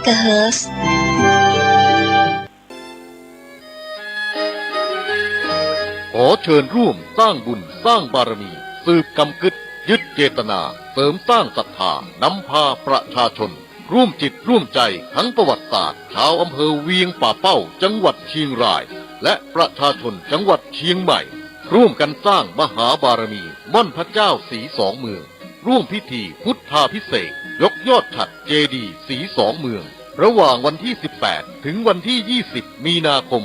กะเฮิรตซ์ขอเชิญร่วมสร้างบุญสร้างบารมีสืบกำกึดยึดเจตนาเสริมสร้างศรัทธานำพาประชาชนร่วมจิตร่วมใจทั้งประวัติศาสตร์ชาวอำเภอเวียงป่าเป้าจังหวัดเชียงรายและประชาชนจังหวัดเชียงใหม่ร่วมกันสร้างมหาบารมีม่อนพระเจ้าศรีสองเมืองร่วมพิธีพุทธาภิเษกยกยอดฉัตรเจดีย์ศรีสองเมืองระหว่างวันที่ 18 ถึงวันที่ 20 มีนาคม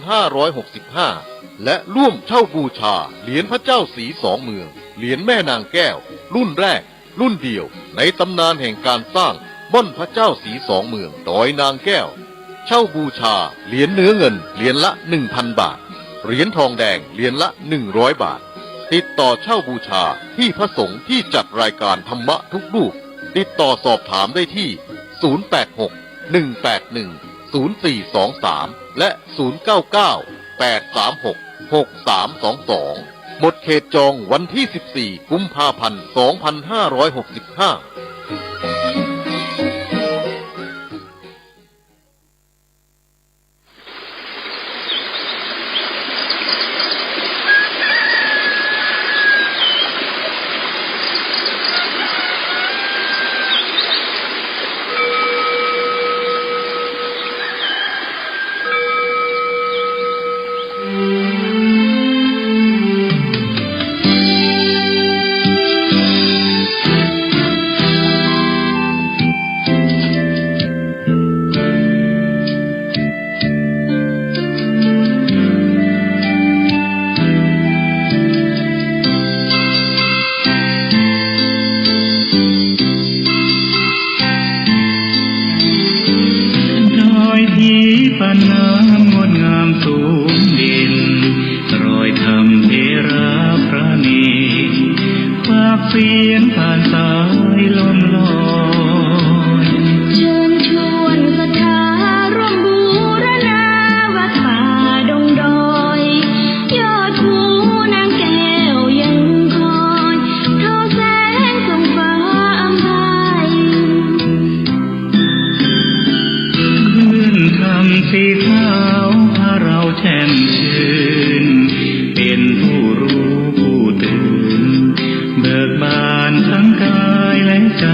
2565 และร่วมเช่าบูชาเหรียญพระเจ้าศรีสองเมืองเหรียญแม่นางแก้วรุ่นแรกรุ่นเดียวในตำนานแห่งการสร้างม่อนพระเจ้าศรีสองเมืองดอยนางแก้วเช่าบูชาเหรียญเนื้อเงินเหรียญละ 1,000 บาทเหรียญทองแดงเหรียญละ 100 บาทติดต่อเช่าบูชาที่พระสงฆ์ที่จัดรายการธรรมะทุกรูปติดต่อสอบถามได้ที่ 086-181-0423 และ 099-836-6322 หมดเขตจองวันที่ 14 กุมภาพันธ์ 2565ฟ้าน้ำงดงามสูงเด่นรอยธรรมเทระพระเนตรฝากเสียงผ่านสายลมลอยเชิญชวนศรัทธาร่วมบูรณาวัดป่าดงดอยยอดภูนางแก้วยังคอยเท่าแสงส่องฟ้าอำไพคลื่นธรรมสีขาวพาเราแช่มชื่นเป็นผู้รู้ผู้ตื่นเบิกบานทั้งกายและใจ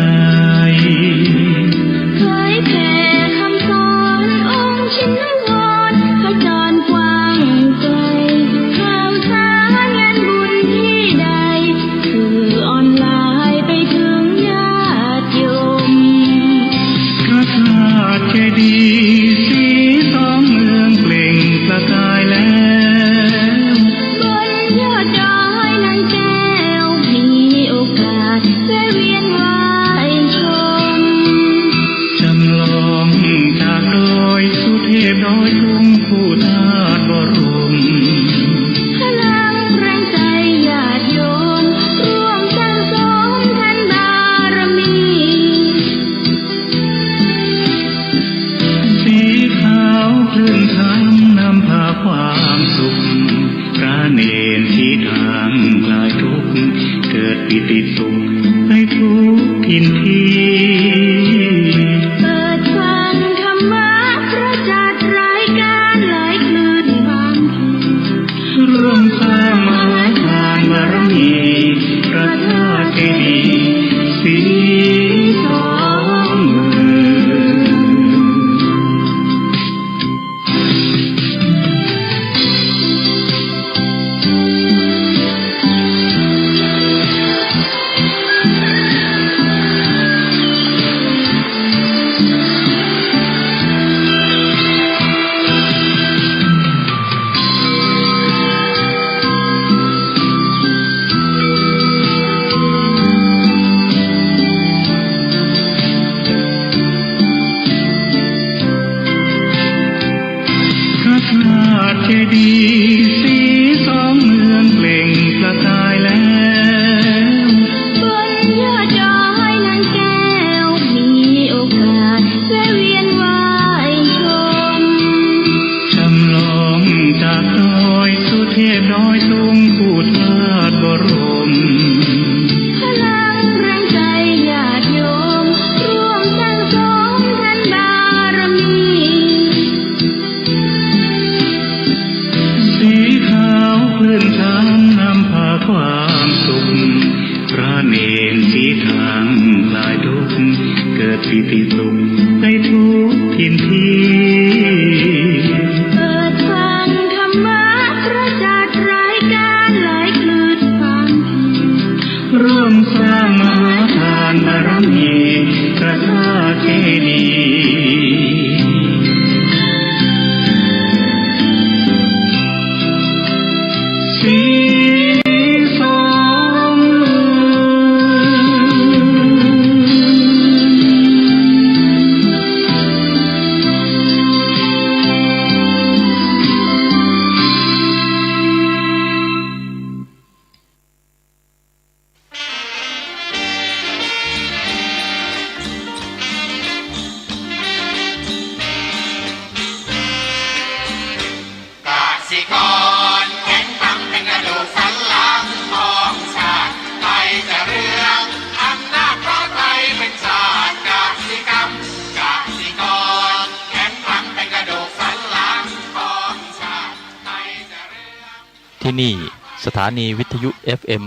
เผยแผ่คำสอนองค์ชินวรขจรกว้างไกลข่าวสารงานบุญที่ใดสื่อออนไลน์ไปถึงญาติโยมพระธาตุเจดีย์ศรีสองเมืองเปล่งประกายแล้วบนยอดดอยนางแก้วมีโอกาสแวะเวียนไหว้ชมจำลองจากดอยสุเทพดอยทุ่งคู่ธาตุบรมพลังแรงใจญาติโยมร่วมสร้างสมทันบารมีสีขาวคลื่นธรรมนำพาความสุขพระเนรที่ทางคลายทุกข์เกิดปิติสุขให้ทุกทินทีเปิดฟังธรรมะพระจัดรายการหลายคลื่นบางร่วมสร้างมหาทานบารมีพระธาตุเจดีย์ศรีสองเมือง ทุกถิ่นที่ เปิดฟังธรรมะพระจัดรายการหลายคลื่นความถี่ ร่วมสร้างมหาทานบารมีพระธาตุเจดีย์สีสม กสิกรแข็งขังเป็นกระดูกสันหลังของชาติไทยจะเรืองอำนาจเพราะไทยเป็นชาติกสิกรรมกสิกรแข็งขังเป็นกระดูกสันหลังของชาติไทยจะเรือง ที่นี่สถานีวิทยุ FM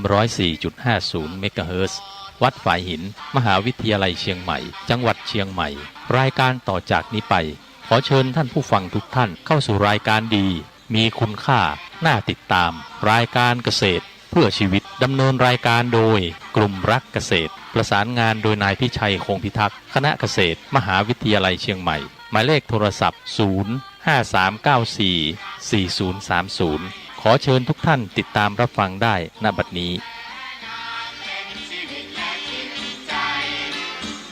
104.50 เมกะเฮิรตซ์วัดฝายหิน มหาวิทยาลัยเชียงใหม่ จังหวัดเชียงใหม่ รายการต่อจากนี้ไป ขอเชิญท่านผู้ฟังทุกท่านเข้าสู่รายการดี มีคุณค่า น่าติดตาม รายการเกษตร เพื่อชีวิต ดำเนินรายการโดย กลุ่มรักเกษตร ประสานงานโดยนายพิชัยคงพิทักษ์ คณะเกษตร มหาวิทยาลัยเชียงใหม่ หมายเลขโทรศัพท์ 053944030 ขอเชิญทุกท่านติดตามรับฟังได้ณบัดนี้ เป็นชีวิตและจิตใจ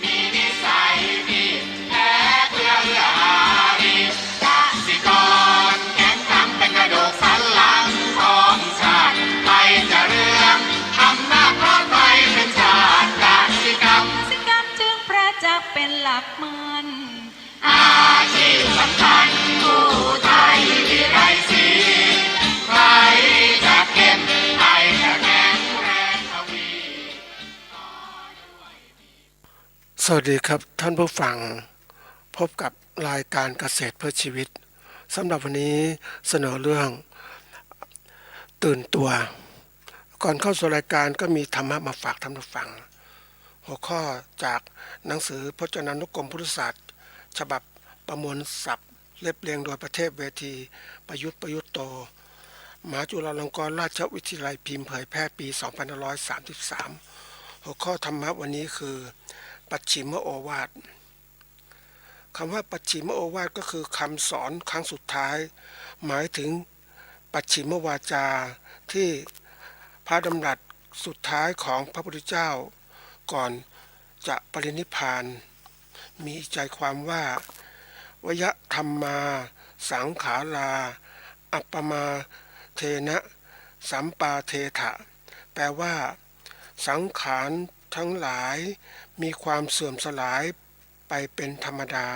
มีนิสัยที่แท้เพื่อเอื้ออารีกสิกรแข็งขังเป็นกระดูกสันหลังของชาติไทยจะเรืองอำนาจเพราะไทยเป็นชาติกสิกรรม สิกรรมจึงประจักษ์เป็นหลักมัน อาชีพสำคัญผู้ไทยที่ไรสีใครจะเข้มไทยจะแข็งแรงทวี สวัสดีครับท่านผู้ฟังพบกับรายการเกษตรเพื่อชีวิตสำหรับวันนี้เสนอเรื่องตื่นตัว ก่อนเข้าสู่รายการก็มีธรรมะมาฝากท่านผู้ฟัง หัวข้อจากหนังสือพจนานุกรมพุทธศาสตร์ ฉบับประมวลศัพท์เรียบเรียงโดยประเทศเวทีประยุทธ์โตมหาจุฬาลงกรณราชวิทยาลัยพิมพ์เผยแพร่ปี 2533 หัวข้อธรรมะวันนี้คือปัจฉิมโอวาทคำว่าปัจฉิมโอวาทก็คือคำสอนครั้งสุดท้าย หมายถึงปัจฉิมวาจาที่พระดำรัสสุดท้ายของพระพุทธเจ้าก่อนจะปรินิพพาน มีใจความว่าวยธรรมาสังขาราอัปปมาเทนะสัมปาเทถะแปลว่าสังขารทั้งหลายมีความเสื่อมสลายไปเป็นธรรมดา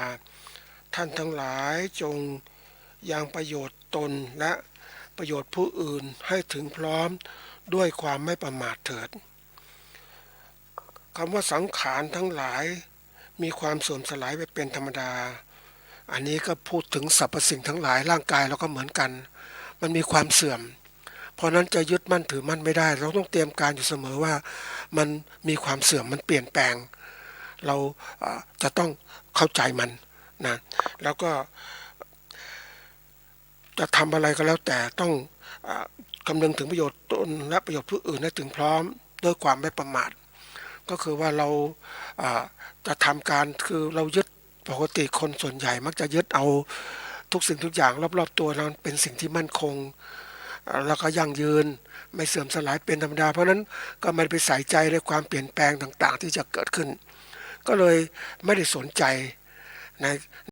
ท่านทั้งหลายจงยังประโยชน์ตนและประโยชน์ผู้อื่นให้ถึงพร้อมด้วยความไม่ประมาทเถิดคำว่าสังขารทั้งหลายมีความเสื่อมสลายไปเป็นธรรมดาอันนี้ก็พูดถึงสรรพสิ่งทั้งหลายร่างกายเราก็เหมือนกันมันมีความเสื่อมเพราะนั้นจะยึดมั่นถือมั่นไม่ได้เราต้องเตรียมการอยู่เสมอว่ามันมีความเสื่อมมันเปลี่ยนแปลงเราจะต้องเข้าใจมันนะแล้วก็จะทำอะไรก็แล้วแต่ต้องคำนึงถึงประโยชน์ตนและประโยชน์ผู้อื่นให้ถึงพร้อมด้วยความไม่ประมาทก็คือว่าเราจะทำการคือเรายึดปกติคนส่วนใหญ่มักจะยึดเอาทุกสิ่งทุกอย่างรอบๆตัวเราเป็นสิ่งที่มั่นคงแล้วก็ยั่งยืนไม่เสื่อมสลายเป็นธรรมดาเพราะนั้นก็ไม่ไปใส่ใจในความเปลี่ยนแปลงต่างๆที่จะเกิดขึ้นก็เลยไม่ได้สนใจใน